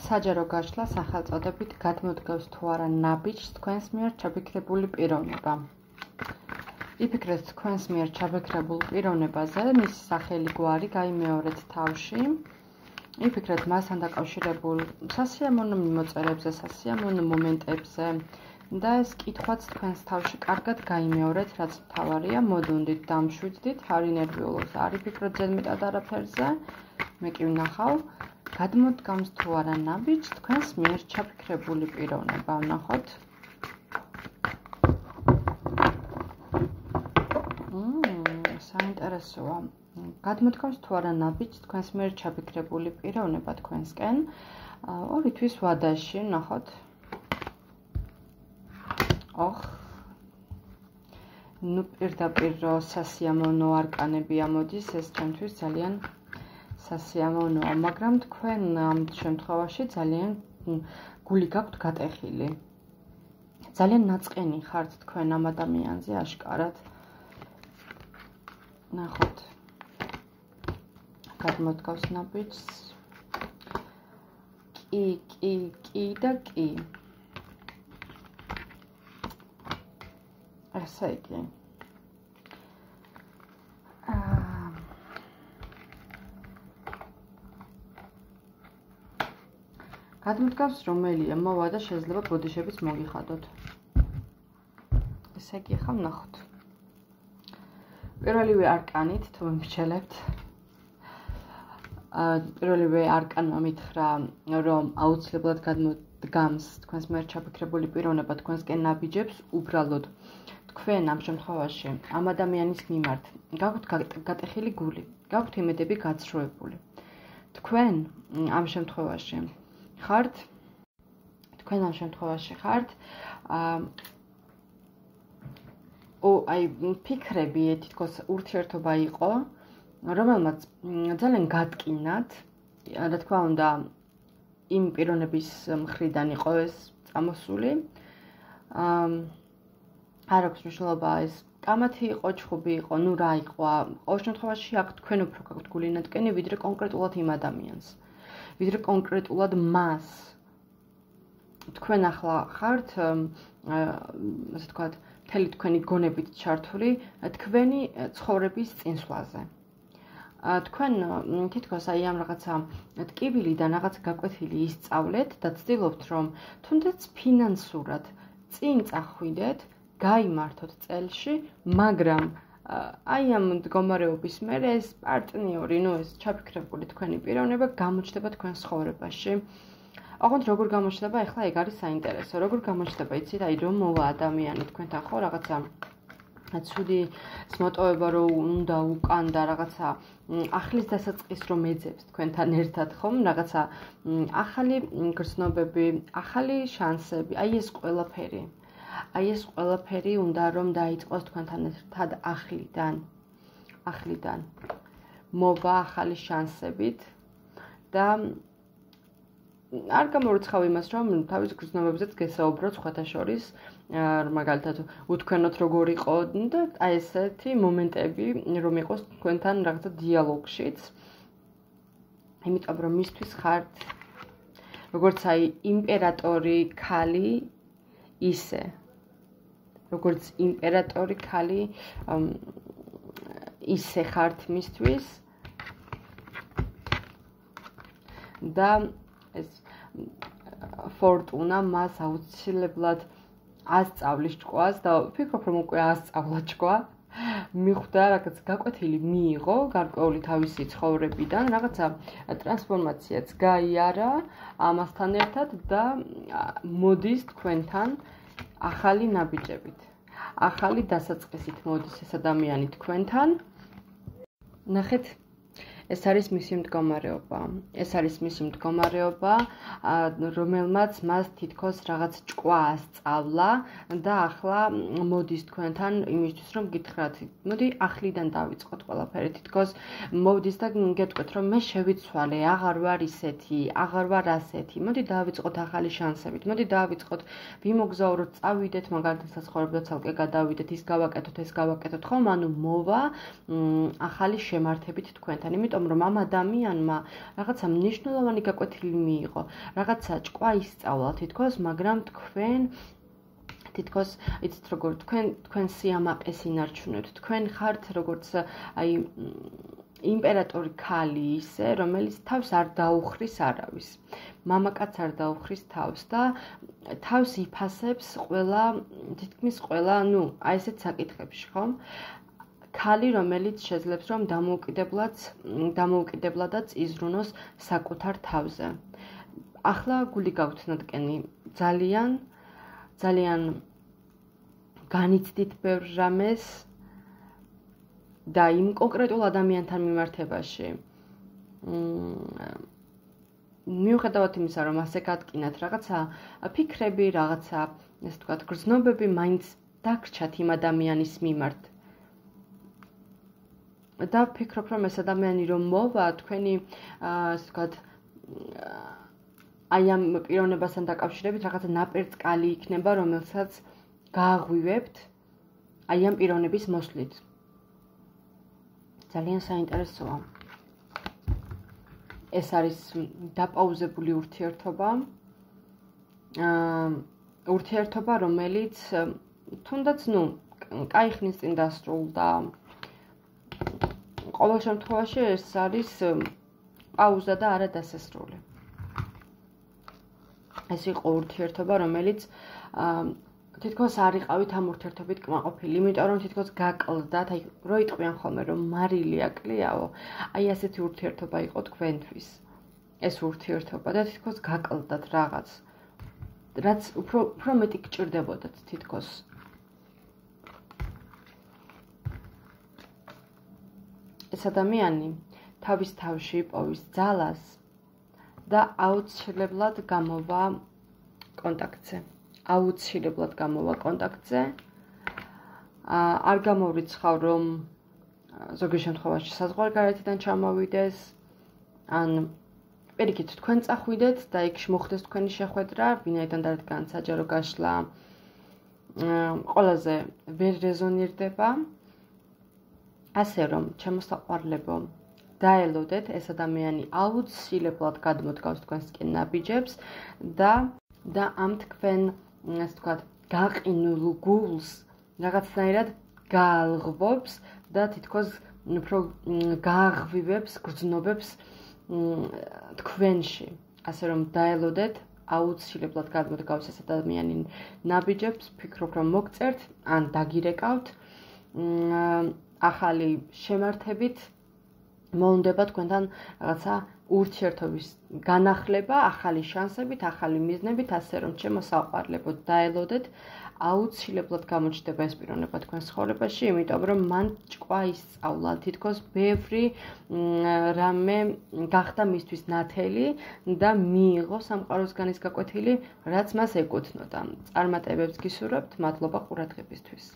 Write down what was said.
საჯარო გაშლა სახელწოდებით გადმოდგავს თუ არა ნაბიჯს თქვენს მიერ ჩაფიქრებული პიროვნება. იფიქრეთ თქვენს მიერ ჩაფიქრებულ პიროვნებაზე, მისი სახელი გვარი გაიმეორეთ თავში. იფიქრეთ მასთან დაკავშირებულ სასიამოვნო მიმოწერებზე, სასიამოვნო მომენტებზე და ეს კითხვაც თქვენს თავში კარგად გაიმეორეთ, რაც მთავარია, მოდუნდით, დამშვიდდით, არ ინერვიულობთ, არ იფიქროთ ზედმეტად არაფერზე. მე კი ვნახავ გადმოდგამს თუ არა ნაბიჯს თქვენს მიერ ჩაფიქრებული პიროვნება. ვნახოთ. საინტერესოა. გადმოდგამს თუ არა ნაბიჯს თქვენს მიერ ჩაფიქრებული პიროვნება თქვენსკენ. 2 თვის ვადაში, ვნახოთ. ნუ პირდაპირ სასიამოვნო არკანები ამოდის, ეს ჩემთვის ძალიან სასიამოვნოა, მაგრამ თქვენ ამ შემთხვევაში ძალიან გული გაქვთ გატეხილი. ძალიან ნაწყენი ხართ თქვენ ამ ადამიანზე აშკარად. ნახოთ. გადმოდგავს ნაბიჯს. კი და კი. ესე იგი. გადმოდგავს რომელია მოვა და შეიძლება ბოდიშებიც მოგიხადოთ. ესე იგი, ახლა ვნახოთ. პირველივე არკანით თუ მიმრჩელებთ. პირველივე არკანმა მითხრა, რომ აუცილებლად გადმოდგამს თქვენს მიერ ჩაფიქრებული პიროვნება თქვენსკენ ნაბიჯებს, უბრალოდ თქვენ ამ შემთხვევაში ამ ადამიანის მიმართ გაქვთ გატეხილი გული, გაქვთ იმედები გაცრუებული. თქვენ ამ შემთხვევაში ხართ ფიქრები თითქოს ურთიერთობა იყო, რომელმაც ძალიან გატკინათ, რა თქმა უნდა, იმ პიროვნების მხრიდან იყო ეს წამოსული. არ აქვს მნიშვნელობა ეს კამათი იყო, ჩხუბი იყო, ნუ რა იყო. ყოველ შემთხვევაში აქ თქვენ უფრო გაქვთ გულინათკენი, ვიდრე კონკრეტულად იმ ადამიანს. ვიდრე კონკრეტულად მას. თქვენ ახლა ხართ, ასე ვთქვათ, მთელი თქვენი გონებით ჩართული თქვენი ცხოვრების წინსვლაზე. თქვენ თითქოს აი ამ რაღაცა ტკივილიდან რაღაც გაკვეთილი ისწავლეთ და ცდილობთ, რომ თუნდაც ფინანსურად წინ წახვიდეთ, გაიმართოთ წელში, მაგრამ აი ამ მდგომარეობის მერე ეს პარტნიორი, ეს ჩაფიქრებული თქვენი პიროვნება გამოჩნდება თქვენს ცხოვრებაში. ოღონდ როგორ გამოჩნდება, ახლა ეგ არის საინტერესო. როგორ გამოჩნდება, იცით, აი რომ მოვა ადამიანი თქვენთან ხო რაღაცა ცუდი მოტოვება რომ უნდა უკან და რაღაცა ახლის დასაწყის რომ ეძებს თქვენთან ერთად ხომ, რაღაცა ახალი გრძნობები, ახალი შანსები, აი ეს ყველაფერი უნდა რომ დაიწყოს თქვენთან ერთად ახლიდან. მოვა ახალი შანსებით და არ გამორიცხავ იმას, რომ თავის გრძნობებზეც გესაუბროთ სხვათა შორის, მაგალითად, უთქვენოთ როგორ იყო და აი ესეთი მომენტები რომ იყოს თქვენთან რაღაცა დიალოგშიც. იმიტომ რომ მისთვის ხართ როგორც აი იმპერატორი ქალი ისე. როგორც იმპერატორი ქალი ისე ხართ მისთვის და ეს ფორტუნა მას აუცილებლად ასწავლის ჭკუას და ვფიქრობ, რომ უკვე ასწავლა ჭკუა. მიხვდა რაღაც გაკვეთილი მიიღო გარკვეული თავისი ცხოვრებიდან, რაღაცა ტრანსფორმაციაც გაიარა ამასთან ერთად და მოდის თქვენთან ახალი ნაბიჯებით. ახალი დასაწყისით მოდის ეს ადამიანი თქვენთან. ნახეთ, ეს არის მისი მდგომარეობა, რომელმაც მას თითქოს რაღაც ჭკვა ასწავლა და ახლა მოდის თქვენთან იმისთვის, რომ გითხრათ, მოდი ახლიდან დავიწყოთ ყველაფერი, თითქოს მოდის და გეტყვით, რომ მე შევიცვალე, აღარ ვარ ისეთი, აღარ ვარ ასეთი, მოდი დავიწყოთ ახალი შანსებით, მოდი დავიწყოთ, ვიმოგზაუროთ, წავიდეთ, მაგალითად საცხოვრებლად ცალკე გადავიდეთ, ის გავაკეთოთ, ხომ, ანუ მოვა ახალი შემართებით თქვენთან. იმიტომ რომ ამ ადამიანმა რაღაცა მნიშვნელოვანი გაკვეთილი მიიღო, რაღაცა ჭკვა ისწავლა თითქოს, მაგრამ თქვენ თითქოს იცით როგორ თქვენ სიამაყეს ინარჩუნებთ, თქვენ ხართ როგორც აი იმპერატორი ქალი ისე, რომელიც თავს არ დაუხრის არავის. მამაკაც არ დაუხრის თავს და თავს იფასებს თითქმის ყველა, აი ესეთ საკითხებში, ხო? ქალი, რომელიც შეძლებს რომ დამოუკიდებლადაც იზრუნოს საკუთარ თავზე. ახლა გული გავთნადკენი ძალიან განიცდით ბევრ რამეს და იმ კონკრეტულ ადამიანთან მიმართებაში. მიუხედავად იმისა, რომ ასე გატკინათ რაღაცა ფიქრები, რაღაცა, ესე ვთქვათ, გრძნობები მაინც დაგრჩათ იმ ადამიანის მიმართ. და ვფიქრობ, რომ ეს ადამიანი რომ მოვა, თქვენი, ესე ვთქვათ, აი ამ პიროვნებასთან დაკავშირებით რაღაცა ნაპერწკალი იქნება, რომელსაც გააღვივებთ აი ამ პიროვნების მოსვლით. ძალიან საინტერესოა. ეს არის დაპაუზებული ურთიერთობა. ურთიერთობა, რომელიც თუნდაც, კაი ხნის წინ დასრულდა. ყოველ შემთხვევაში ეს არის პაუზა და არა დასასრული. ეს იყო ურთიერთობა, რომელიც თითქოს არ იყავით ამ ურთიერთობით კმაყოფილი, იმიტომ რომ თითქოს გაკლდათ, აი რო იტყვიან ხოლმე რომ მარილი აკლიაო, აი ასეთი ურთიერთობა იყო თქვენთვის. ეს ურთიერთობა და თითქოს გაკლდათ რაღაც, რაც უფრო მეტი გჭირდებოდათ თითქოს. ეს ადამიანი თავის თავში იპოვის ძალას და აუცილებლად გამოვა კონტაქტზე. არ გამოვრიცხავ, რომ ზოგი შემთხვევაში საზღვარგარეთიდან ჩამოვიდეს, ან პირიქით თქვენ წახვიდეთ და იქ მოხდეს თქვენი შეხვედრა, ვინაიდან დადგან საჯარო გაშლა ყველაზე ვერ რეზონირდება. ასე რომ, ჩემოსაყვარლებო, დაელოდეთ, ეს ადამიანი აუცილებლად გადმოდგავს თქვენსკენ ნაბიჯებს და ამ თქვენ, ასე ვთქვათ, გაყინულ გულს რაღაცნაირად გაალღვობს და თითქოს უფრო გააღვივებს, გრძნობებს თქვენში. ასე რომ დაელოდეთ, აუცილებლად გადმოდგავს ეს ადამიანი ნაბიჯებს, ვფიქრობ, რომ მოგწერთ, ან დაგირეკავთ. ახალი შემართებით მოუნდება თქვენთან რაღაცა ურთიერთობის განახლება, ახალი შანსებით, ახალი მიზნებით, ასე რომ ჩემოსაყვარლებო, დაელოდეთ, აუცილებლად გამოჩნდება ეს პიროვნება თქვენ ცხოვრებაში, იმიტომ რომ მან ჭკვა ისწავლა, თითქოს ბევრი რამე გახდა მისთვის ნათელი და მიიღო სამყაროსგან ის გაკვეთილი, რაც მას ეკუთვნოდა. წარმატებებს გისურვებთ, მადლობა ყურადღებისთვის.